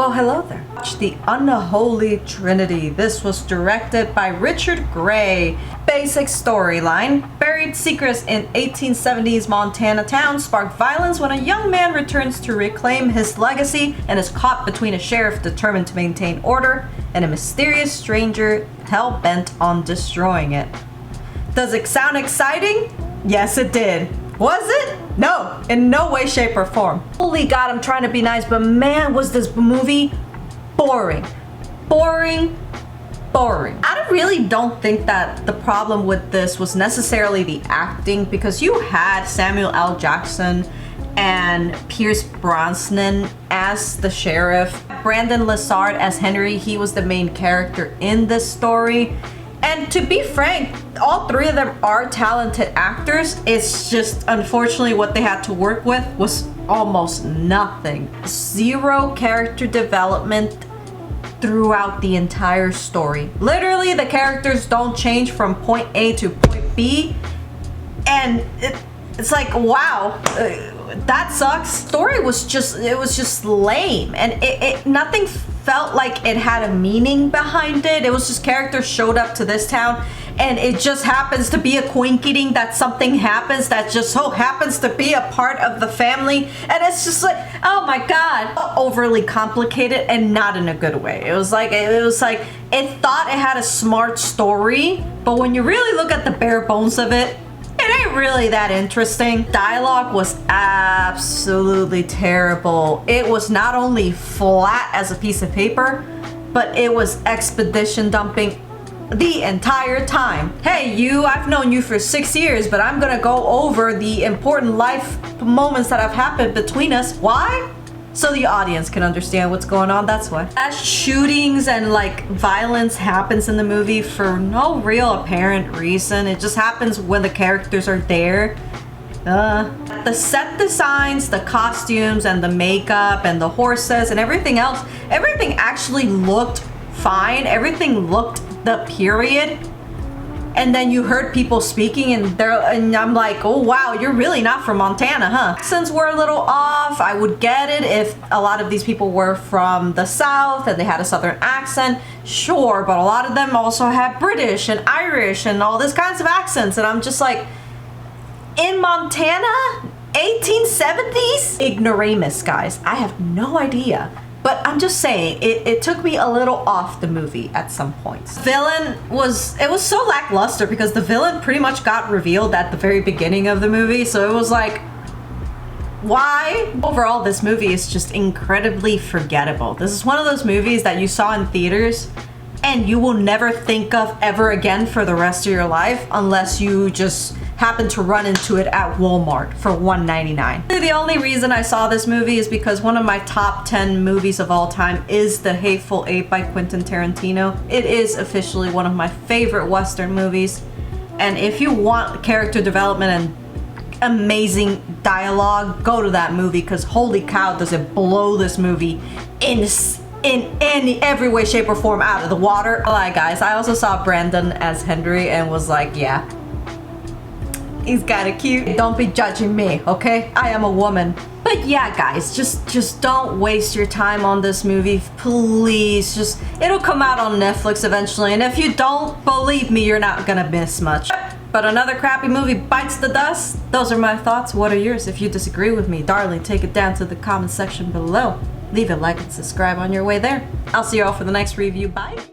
Well, hello there. The Unholy Trinity. This was directed by Richard Gray. Basic storyline. Buried secrets in 1870s Montana town spark violence when a young man returns to reclaim his legacy and is caught between a sheriff determined to maintain order and a mysterious stranger hell-bent on destroying it. Does it sound exciting? Yes, it did. Was it? No, in no way, shape, or form. Holy God, I'm trying to be nice, but man, was this movie boring. Boring. I really don't think that the problem with this was necessarily the acting, because you had Samuel L. Jackson and Pierce Brosnan as the sheriff, Brandon Lazard as Henry. He was the main character in this story. And to be frank, all three of them are talented actors. It's just, unfortunately, what they had to work with was almost nothing. Zero character development throughout the entire story. Literally, the characters don't change from point A to point B. And it's like, wow, that sucks. Story was just lame. And nothing felt like it had a meaning behind it. It was just characters showed up to this town and it just happens to be a coincidence that something happens that just so happens to be a part of the family, and it's just like, oh my God, overly complicated and not in a good way. It was like it thought it had a smart story, but when you really look at the bare bones of it, it ain't really that interesting. Dialogue was absolutely terrible. It was not only flat as a piece of paper, but it was expedition dumping the entire time. Hey, I've known you for 6 years, but I'm gonna go over the important life moments that have happened between us. Why? So the audience can understand what's going on, that's why. As shootings and like violence happens in the movie for no real apparent reason. It just happens when the characters are there. The set designs, the costumes, and the makeup, and the horses, and everything else, everything actually looked fine. Everything looked the period. And then you heard people speaking and I'm like, oh wow, you're really not from Montana, huh? Since we're a little off, I would get it if a lot of these people were from the South and they had a Southern accent, sure, but a lot of them also had British and Irish and all these kinds of accents, and I'm just like, in Montana, 1870s? Ignoramus, guys, I have no idea. But I'm just saying, it took me a little off the movie at some points. Villain was so lackluster because the villain pretty much got revealed at the very beginning of the movie. So it was like, why? Overall, this movie is just incredibly forgettable. This is one of those movies that you saw in theaters and you will never think of ever again for the rest of your life unless you just happen to run into it at Walmart for $1.99. The only reason I saw this movie is because one of my top 10 movies of all time is The Hateful Eight by Quentin Tarantino. It is officially one of my favorite Western movies. And if you want character development and amazing dialogue, go to that movie, because holy cow, does it blow this movie in every way, shape, or form out of the water. Alright guys, I also saw Brandon as Henry and was like, yeah, he's kinda cute. Don't be judging me, okay? I am a woman. But yeah, guys, just don't waste your time on this movie, please. It'll come out on Netflix eventually, and if you don't, believe me, you're not gonna miss much. But another crappy movie bites the dust. Those are my thoughts. What are yours? If you disagree with me, darling, take it down to the comment section below. Leave a like and subscribe on your way there. I'll see you all for the next review. Bye.